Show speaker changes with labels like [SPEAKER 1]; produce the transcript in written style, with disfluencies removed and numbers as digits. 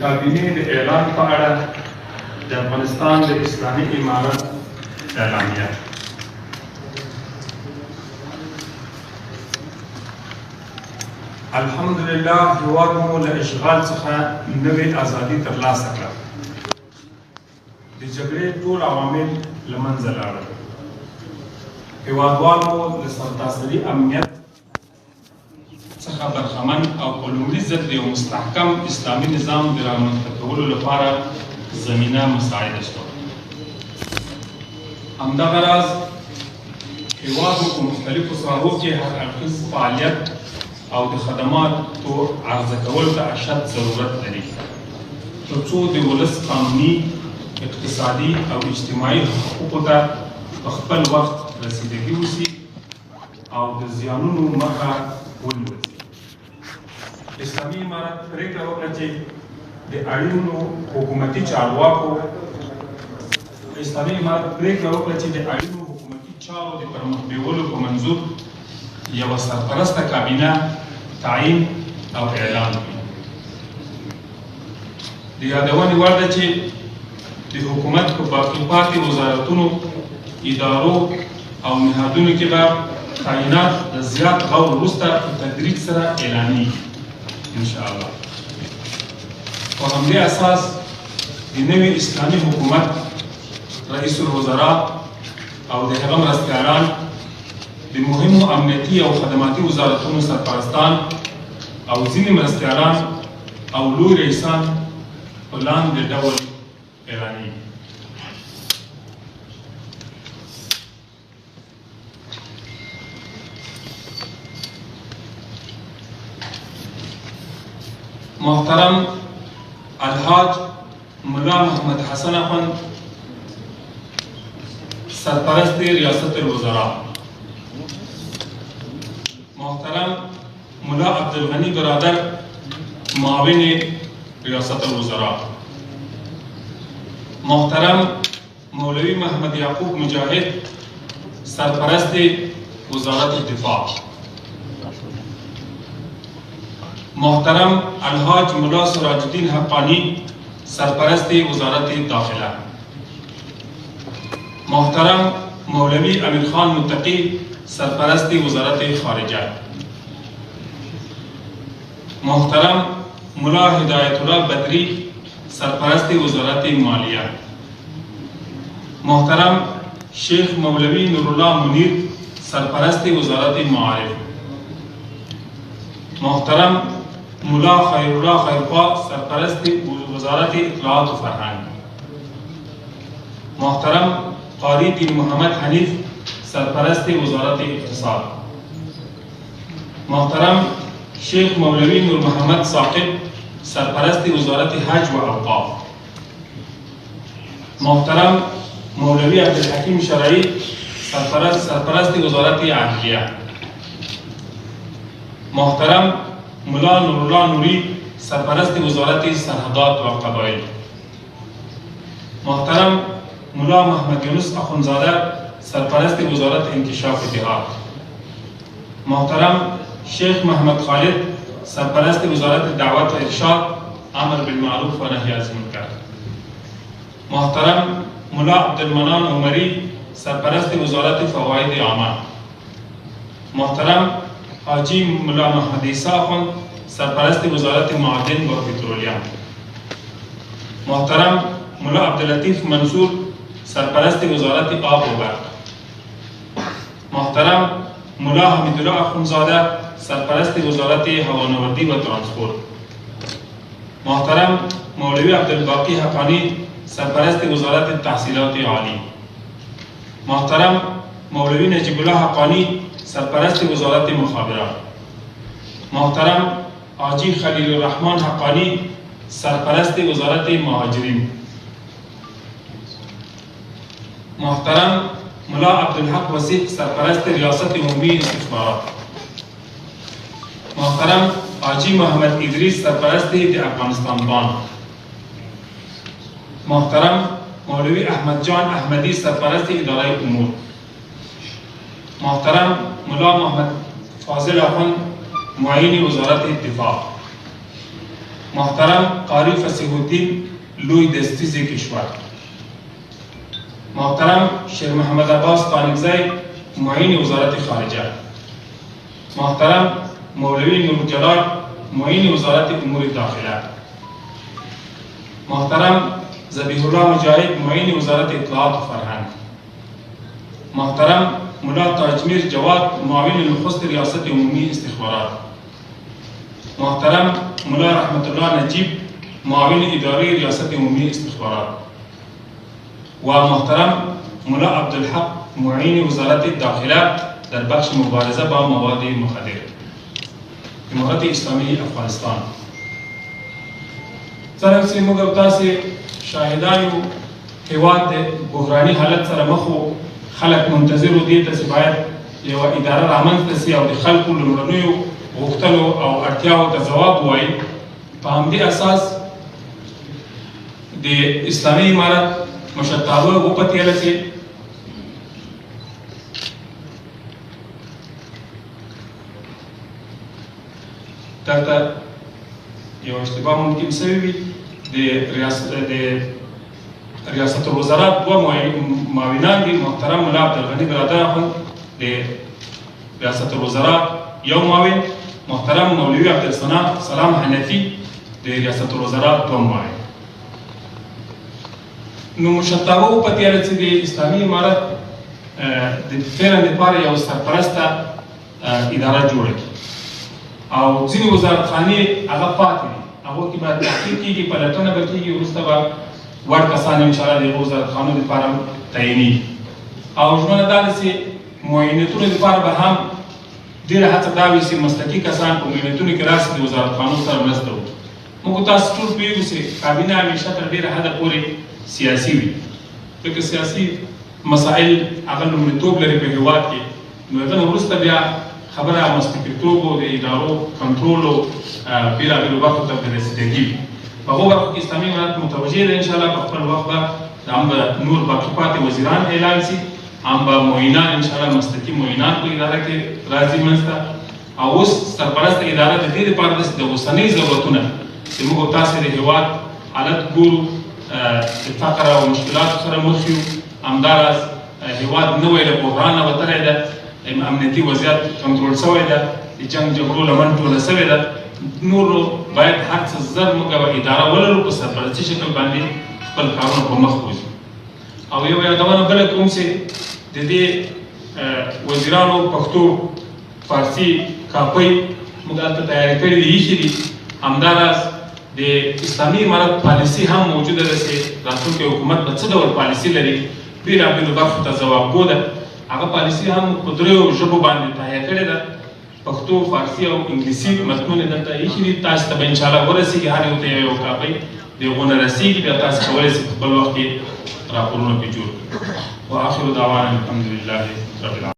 [SPEAKER 1] کابینې د اعلان په اړه د افغانستان د اسلامي امارت اعلامیه. الحمدلله هیواد مو له اشغال څخه نوې ازادي ترلاسه کړه. د جګړې ټول عوامل له منځه لاړل. هیوادوال مو له سرتاسري امنیت څخه برخمن او په لومړي ځل د یو مستحکم اسلامي نظام د رامنځته کولو لپاره زمینه مساعده شوه. همدغه راز هیواد مو په مختلفو ساحو کې هر اړخیز فعالیت او د خدماتو عرضه کولو ته اشد ضرورت لري تر څو د ولس قانوني، اقتصادي او اجتماعي حقوقو ته په خپل وخت رسیدګي وشي او د زیانونو مخه ونیول شي. اسلامي امارت پرېکړه وکړه چې د اړینو حکومتي چارو د پرمخ بیولو په منظور یوه سرپرسته کابینه تعیین او اعلان کړي. د یادونې وړ ده چې د حکومت په باقي پاتې وزارتونو، ادارو او نهادونو کې به تعینات د زیات غور وروسته په تدریج سره اعلانېږي انشاءالله. په همدې اساس د نوي اسلامي حکومت رئیس الوزرا او د هغه مرستیالان د مهمو امنیتي او خدماتي وزارتونو سرپرستان او ځینې مرستیالان او لوی رئیسان په لاندې ډول اعلانېږي. محترم الحاج ملا محمد حسن اخوند، سرپرست ریاست الوزراء. محترم ملا عبدالغنی برادر، معاون ریاست الوزراء. محترم مولوی محمد یعقوب مجاهد، سرپرست وزارت الدفاع. محترم الحاج ملا سراج الدین حقانی، سرپرست وزارت داخله. محترم مولوی امیر خان متقی، سرپرست وزارت خارجه. محترم ملا هدایت الله بدری، سرپرست وزارت مالیه. محترم شیخ مولوی نورالله منیر، سرپرست وزارت معارف. محترم ملا خیرالله خیرخواه، سرپرست وزارت اطلاعات و فرهنگ. محترم قاری دین محمد حنیف، سرپرست وزارت اقتصاد. محترم شیخ مولوی نور محمد ثاقب، سرپرست وزارت حج و اوقاف. محترم مولوی عبدالحکیم شرعی، سرپرست وزارت عدلیه. محترم ملا نورالله نوری، سرپرست وزارت سرحدات و قبایل. محترم ملا محمد یونس اخونزاده، سرپرست وزارت انکشاف دهات. محترم شیخ محمد خالد، سرپرست وزارت دعوت و ارشاد، امر بالمعروف و نهی از منکر. محترم ملا عبدالمنان عمری، سرپرست وزارت فواید عامه. محترم حاجی ملا محمد عیسی اخوند، سرپرست وزارت معادن و پترولیوم. محترم ملا عبداللطیف منصور، سرپرست وزارت آب و برق. محترم ملا حمیدالله اخوندزاده، سرپرست وزارت هوانوردی و ترانسپورت. محترم مولوی عبدالباقی حقانی، سرپرست وزارت تحصیلات عالی. محترم مولوی نجیب الله حقانی، سرپرست وزارت مخابرات. محترم حاجی خلیل الرحمن حقانی، سرپرست وزارت مهاجرین. محترم ملا عبدالحق وسیق، سرپرست ریاست عمومی استخبارات. محترم حاجی محمد ادریس، سرپرست افغانستان بانک. محترم مولوی احمد جان احمدی، سرپرست اداره امور. محترم ملا محمد فاضل اخوند، معین وزارت دفاع. محترم قاری فصیح الدین لوی دستیز کشور، محترم شیر محمد عباس قانقزی معین وزارت خارجه، محترم مولوی نور جلال معین وزارت امور داخله، محترم ذبیح الله مجاهد معین وزارت اطلاعات و فرهنگ، محترم ملا تاجمیر جواد معاون نخست ریاست عمومی استخبارات، محترم ملا رحمت الله نجیب معاون اداره ریاست عمومی استخبارات و محترم ملا عبدالحق معین وزارت داخله در بخش مبارزه با مواد مخدر، امارت اسلامی افغانستان. څرنګه چې موږ او تاسې شاهدان یو، هېواد د بحراني حالت سره مخ و، خلک منتظر و دې ته چې باید یوه اداره رامنځته سي او د خلکو لومړنیو غوښتنو او اړتیاوو ته ځواب ووایي. په همدې اساس د اسلامي امارت مشرتابه وپتېله چې دلته یو اشتباه ممکن شوی وي. د ریاست الوزرا دوه معاونان دي، محترم ملا عبدالغني برادر اخوند د ریاست الوزرا یو معاون، محترم مولوی عبدالسلام حنفي د ریاست الوزرا دوه معاون. نو مشرتابه وپتېله چې د اسلامي امارت د فعلا دپاره یو سرپرسته اداره جوړه کړي او ځینې وزارتخانې هغه پاتې دي، هغو کې به تحقیق کېږي، پلټنه به کېږي، وروسته به وړ کسان انشاءالله د هغو وزارتخانو دپاره تعینېږي. او ژمنه دا ده چې معاینتونو دپاره به هم ډېره هڅه دا وي چې مسلکي کسان په معاینتونو کې راشي، د وزارتخانو سره مرسته وکړي. موږ تاسو ټول پوهېږو چې کابینه همیشه تر ډېره حده پورې سیاسي وي، ځکه سیاسي مسایل هغه لومړیتوب لري په هېواد کې. نو هغه نه وروسته بیا خبره مستقلتوب او د ادارو کنټرول او بېلابېلو برخو ته د رسېدګي وي. په هغو برخو کې اسلامي امارت متوجه ده انشاءالله. په خپل وخت به هم به نور باقي پاتې وزیران اعلان شي، هم به معینان انشاءالله مسلکي معینان په اداره کې راځي منځته. او اوس سرپرسته اداره د دې دپاره ده چې د اوسنۍ ضرورتونه چې موږ او تاسې د هېواد حالت ګورو، د فقر او مشکلاتو سره مخ یو، همداراز هېواد نوی له بحرانه وتلی ده، امنیتي وضعیت کنټرول شوی ده، د جنګ جګړو لمن ټوله شوې ده. نورو باید هر څه زر موږ اداره ولرو، په سرپرستي شکل باندې خپل کارونه په مخ بوځو. او یو یادونه بله کوم چې د دې وزیرانو پښتو فارسي کاپۍ موږ هلته تیارې کړي دي، ایښي دي. همداراز د اسلامي امارت پالیسي هم موجوده ده چې راتلونکی حکومت به څه ډول پالیسي لري، بېلابېلو برخو ته ځوابګو ده. هغه پالیسي هم په دریو ژبو باندې تهیه کړې ده، پښتو، فارسي او انګلیسي متنونه دلته ایښي دي. تاسو ته به انشاءالله ورسېږي، هر یو ته یو کاپۍ د هغو نه رسېږي، بیا تاسو کولی شئ په خپل وخت کې راپورونه پرې جوړ کړئ. واخر دعوانا الحمد لله رب العالمین.